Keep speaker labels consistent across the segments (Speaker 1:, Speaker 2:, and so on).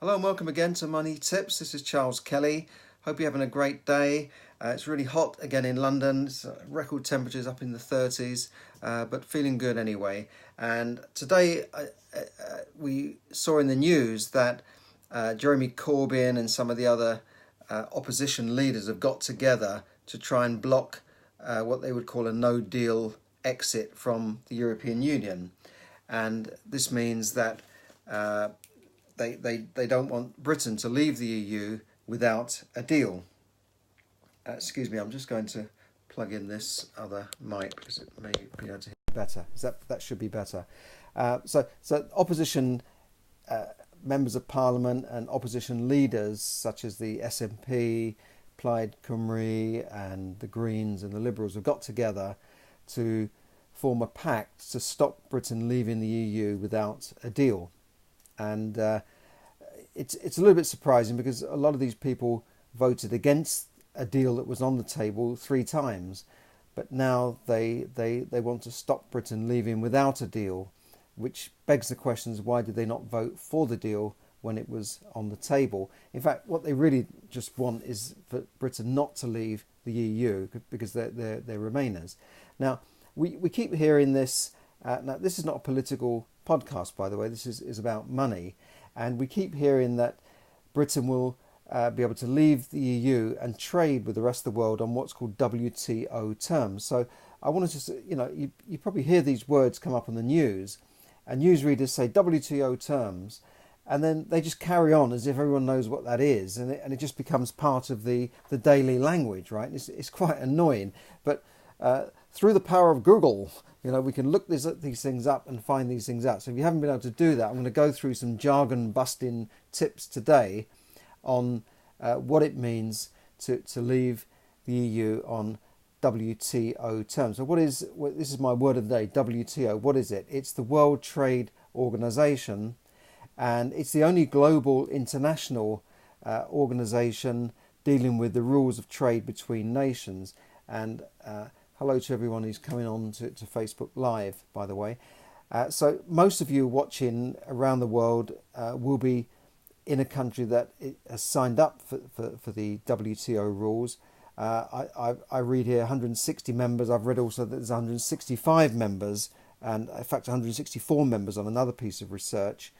Speaker 1: Hello and welcome again to Money Tips. This is Charles Kelly. Hope you're having a great day. It's really hot again in London. It's record temperatures up in the 30s, but feeling good anyway. And today we saw in the news that Jeremy Corbyn and some of the other opposition leaders have got together to try and block what they would call a no-deal exit from the European Union. And this means that they don't want Britain to leave the EU without a deal. Excuse me, I'm just going to plug in this other mic because it may be able to hear better. That should be better. So opposition members of Parliament and opposition leaders such as the SNP, Plaid Cymru and the Greens and the Liberals have got together to form a pact to stop Britain leaving the EU without a deal. And it's a little bit surprising because a lot of these people voted against a deal that was on the table 3 times, but now they want to stop Britain leaving without a deal, which begs the questions: why did they not vote for the deal when it was on the table? In fact, what they really just want is for Britain not to leave the EU because they're Remainers. Now we keep hearing this. Now this is not a political podcast, by the way. This is about money, and we keep hearing that Britain will be able to leave the EU and trade with the rest of the world on what's called WTO terms. So I want to just, you probably hear these words come up on the news, and newsreaders say WTO terms, and then they just carry on as if everyone knows what that is, and it just becomes part of the daily language, right? It's quite annoying, but through the power of Google, we can look these things up and find these things out. So if you haven't been able to do that, I'm going to go through some jargon-busting tips today on what it means to leave the EU on WTO terms. So this is my word of the day, WTO. What is it? It's the World Trade Organization, and it's the only global international organization dealing with the rules of trade between nations. And hello to everyone who's coming on to Facebook Live, by the way. So most of you watching around the world will be in a country that has signed up for the WTO rules. I read here 160 members. I've read also that there's 165 members, and in fact 164 members on another piece of research.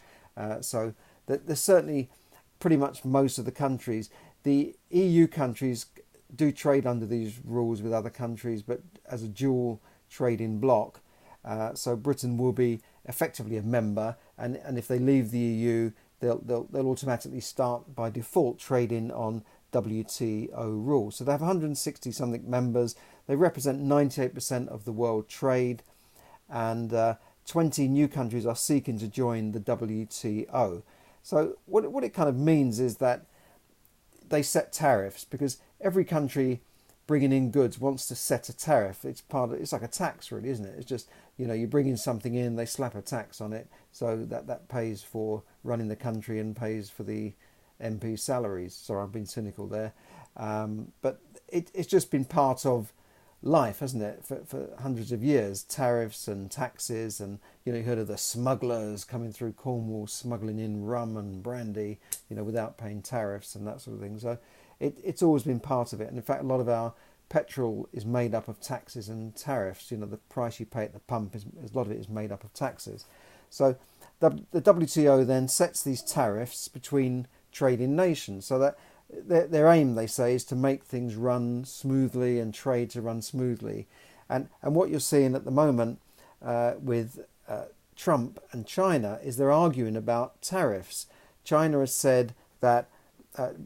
Speaker 1: So there's certainly pretty much most of the countries. The EU countries do trade under these rules with other countries, but as a dual trading bloc. So Britain will be effectively a member, and if they leave the EU, they'll automatically start by default trading on WTO rules. So they have 160 something members. They represent 98% of the world trade, and 20 new countries are seeking to join the WTO. So what it kind of means is that they set tariffs, because every country bringing in goods wants to set a tariff. It's like a tax, really, isn't it? It's just, you bring in something in, they slap a tax on it, so that pays for running the country and pays for the MP salaries. Sorry, I've been cynical there, but it's just been part of life, hasn't it, for hundreds of years? Tariffs and taxes, and you heard of the smugglers coming through Cornwall smuggling in rum and brandy, without paying tariffs and that sort of thing. So it's always been part of it. And in fact, a lot of our petrol is made up of taxes and tariffs. The price you pay at the pump a lot of it is made up of taxes. So the WTO then sets these tariffs between trading nations, so that their aim, they say, is to make things run smoothly and trade to run smoothly. And what you're seeing at the moment with Trump and China is they're arguing about tariffs. China has said that,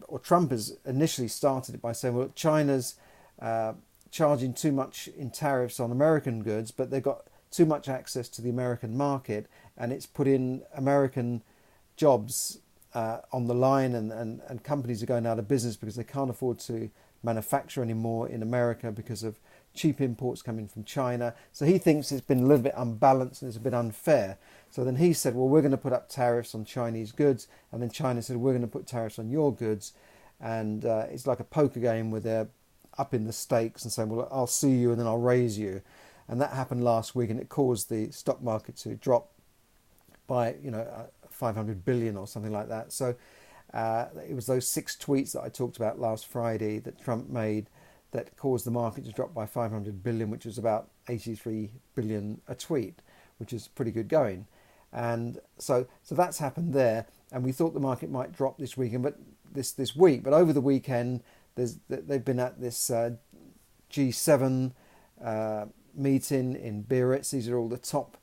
Speaker 1: or Trump has initially started it by saying, well, China's charging too much in tariffs on American goods, but they've got too much access to the American market, and it's put in American jobs on the line, and companies are going out of business because they can't afford to manufacture anymore in America because of cheap imports coming from China. So he thinks it's been a little bit unbalanced and it's a bit unfair. So then he said, well, we're going to put up tariffs on Chinese goods, and then China said, we're going to put tariffs on your goods. And it's like a poker game where they're up in the stakes and saying, well, I'll see you and then I'll raise you. And that happened last week, and it caused the stock market to drop by 500 billion or something like that. So It was those 6 tweets that I talked about last Friday that Trump made that caused the market to drop by 500 billion, which is about 83 billion a tweet, which is pretty good going. And so that's happened there. And we thought the market might drop this weekend, but this week. But over the weekend, they've been at this G7 meeting in Biarritz. These are all the top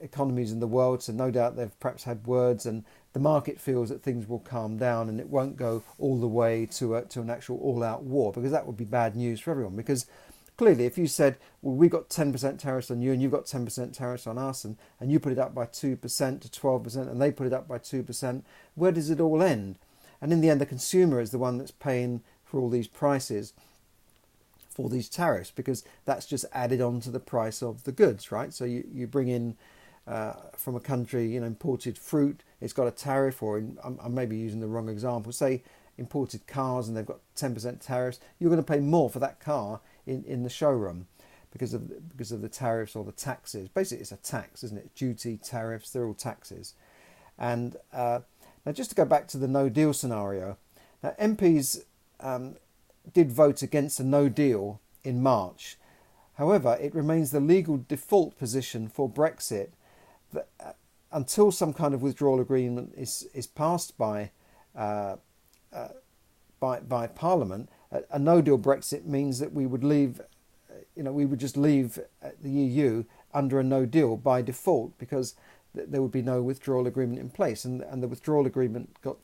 Speaker 1: economies in the world, so no doubt they've perhaps had words, and the market feels that things will calm down and it won't go all the way to an actual all-out war, because that would be bad news for everyone. Because clearly, if you said, well, we've got 10% tariffs on you and you've got 10% tariffs on us, and you put it up by 2% to 12% and they put it up by 2%, where does it all end? And in the end, the consumer is the one that's paying for all these prices for these tariffs, because that's just added on to the price of the goods, right? So you bring in from a country, imported fruit, it's got a tariff, or I'm maybe using the wrong example, say imported cars and they've got 10% tariffs, you're going to pay more for that car in the showroom because of the tariffs or the taxes. Basically, it's a tax, isn't it? Duty, tariffs, they're all taxes. And now just to go back to the no deal scenario, now MPs did vote against a no deal in March. However, it remains the legal default position for Brexit that until some kind of withdrawal agreement is passed by Parliament, a no deal Brexit means that we would leave, we would just leave the EU under a no deal by default, because there would be no withdrawal agreement in place, and the withdrawal agreement got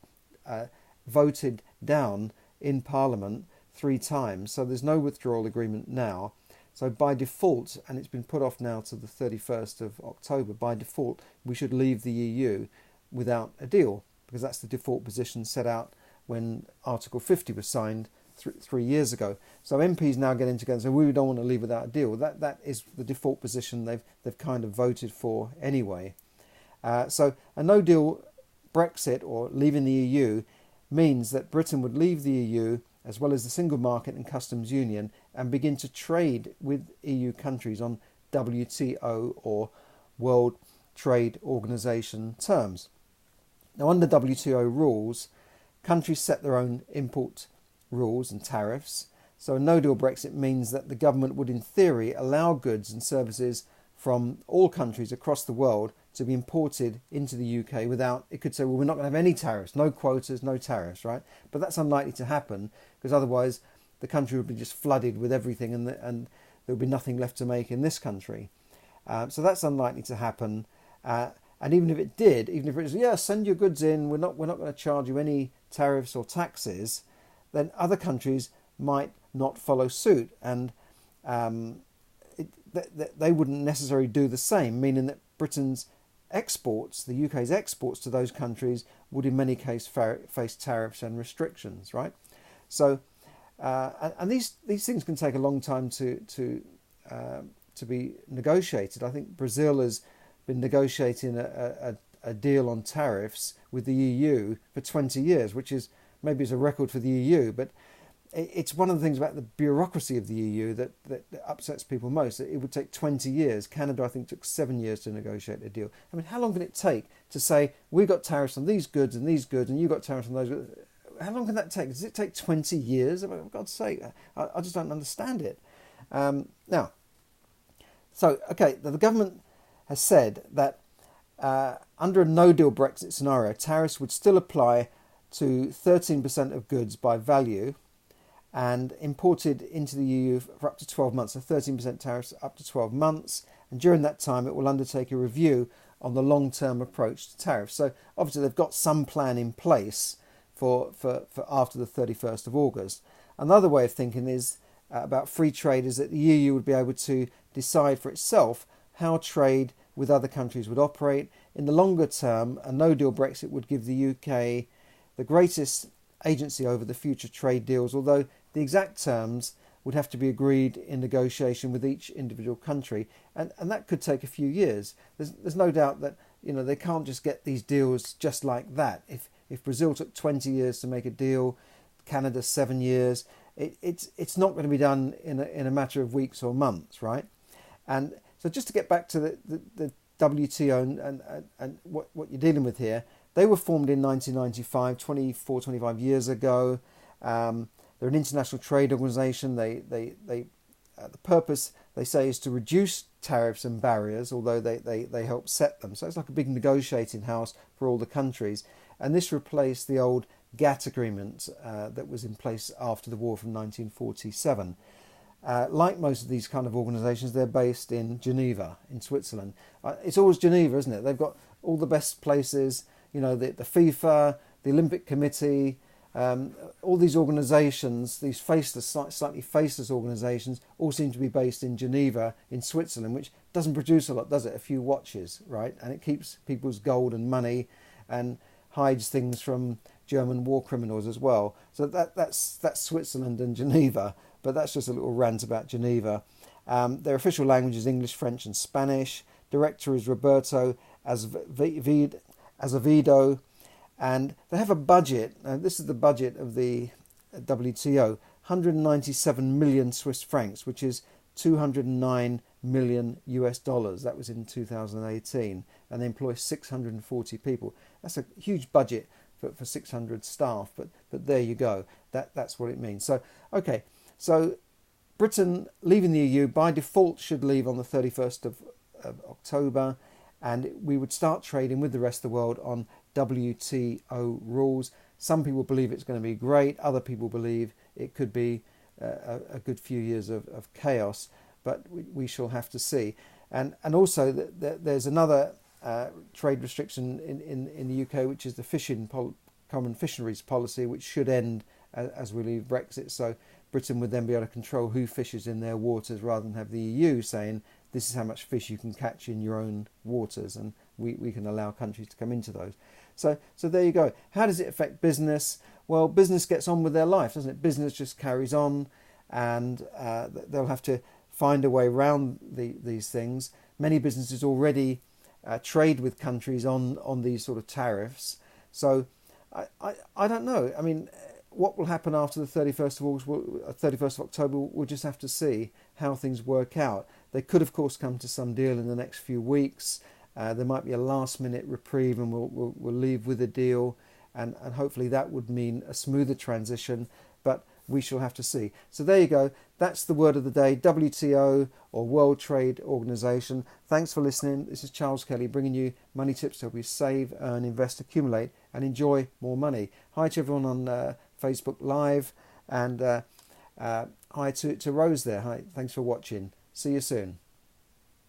Speaker 1: voted down in Parliament 3 times, so there's no withdrawal agreement now. So by default, and it's been put off now to the 31st of October, by default we should leave the EU without a deal, because that's the default position set out when Article 50 was signed 3 years ago. So MPs now getting together and say, we don't want to leave without a deal. That is the default position they've kind of voted for anyway. So a no deal Brexit, or leaving the EU, means that Britain would leave the EU as well as the single market and customs union, and begin to trade with EU countries on WTO or World Trade Organization terms. Now, under WTO rules, countries set their own import rules and tariffs. So a no-deal Brexit means that the government would, in theory, allow goods and services from all countries across the world to be imported into the UK without, it could say, well, we're not going to have any tariffs, no quotas, no tariffs, right? But that's unlikely to happen, because otherwise the country would be just flooded with everything, and there would be nothing left to make in this country. So that's unlikely to happen. And even if it did, even if it was, send your goods in, we're not going to charge you any tariffs or taxes, then other countries might not follow suit, and they wouldn't necessarily do the same, meaning that Britain's exports, the UK's exports to those countries, would in many cases face tariffs and restrictions, right? So, and these things can take a long time to be negotiated. I think Brazil has been negotiating a deal on tariffs with the EU for 20 years, which is maybe is a record for the EU, but it's one of the things about the bureaucracy of the EU that upsets people most. It would take 20 years. Canada, I think, took 7 years to negotiate a deal. I mean, how long can it take to say, we've got tariffs on these goods, and you've got tariffs on those goods? How long can that take? Does it take 20 years? I mean, for God's sake, I just don't understand it. Now, so, okay, the government has said that under a no-deal Brexit scenario, tariffs would still apply to 13% of goods by value, and imported into the EU for up to 12 months, so 13% tariffs up to 12 months. And during that time, it will undertake a review on the long-term approach to tariffs. So obviously, they've got some plan in place for after the 31st of August. Another way of thinking is about free trade is that the EU would be able to decide for itself how trade with other countries would operate. In the longer term, a no-deal Brexit would give the UK the greatest agency over the future trade deals, although the exact terms would have to be agreed in negotiation with each individual country, and that could take a few years. There's no doubt that they can't just get these deals just like that. If Brazil took 20 years to make a deal, Canada 7 years, it's not going to be done in a matter of weeks or months, right? And so just to get back to the WTO and what you're dealing with here, They were formed in 1995, 25 years ago. They're an international trade organisation. The purpose, they say, is to reduce tariffs and barriers, although they help set them. So it's like a big negotiating house for all the countries. And this replaced the old GATT agreement that was in place after the war from 1947. Like most of these kind of organisations, they're based in Geneva, in Switzerland. It's always Geneva, isn't it? They've got all the best places, the FIFA, the Olympic Committee, all these organisations, these slightly faceless organisations, all seem to be based in Geneva, in Switzerland, which doesn't produce a lot, does it? A few watches, right? And it keeps people's gold and money and hides things from German war criminals as well. So that's Switzerland and Geneva, but that's just a little rant about Geneva. Their official language is English, French and Spanish. Director is Roberto Azevedo. And they have a budget, this is the budget of the WTO, 197 million Swiss francs, which is 209 million US dollars. That was in 2018. And they employ 640 people. That's a huge budget for 600 staff, but there you go. That's what it means. So, okay, so Britain leaving the EU by default should leave on the 31st of October, and we would start trading with the rest of the world on WTO rules. Some people believe it's going to be great. Other people believe it could be a good few years of chaos, but we shall have to see. And also there's another trade restriction in the UK, which is the common fisheries policy, which should end as we leave Brexit. So Britain would then be able to control who fishes in their waters, rather than have the EU saying this is how much fish you can catch in your own waters, and we can allow countries to come into those. So there you go. How does it affect business? Well, business gets on with their life, doesn't it? Business just carries on, and they'll have to find a way around these things. Many businesses already trade with countries on these sort of tariffs. So I don't know. I mean, what will happen after the 31st of August, 31st of October? We'll just have to see how things work out. They could, of course, come to some deal in the next few weeks. There might be a last-minute reprieve, and we'll leave with a deal, and hopefully that would mean a smoother transition. But we shall have to see. So there you go. That's the word of the day. WTO, or World Trade Organization. Thanks for listening. This is Charles Kelly bringing you money tips to help you save, earn, invest, accumulate, and enjoy more money. Hi to everyone on Facebook Live, and hi to Rose there. Hi, thanks for watching. See you soon.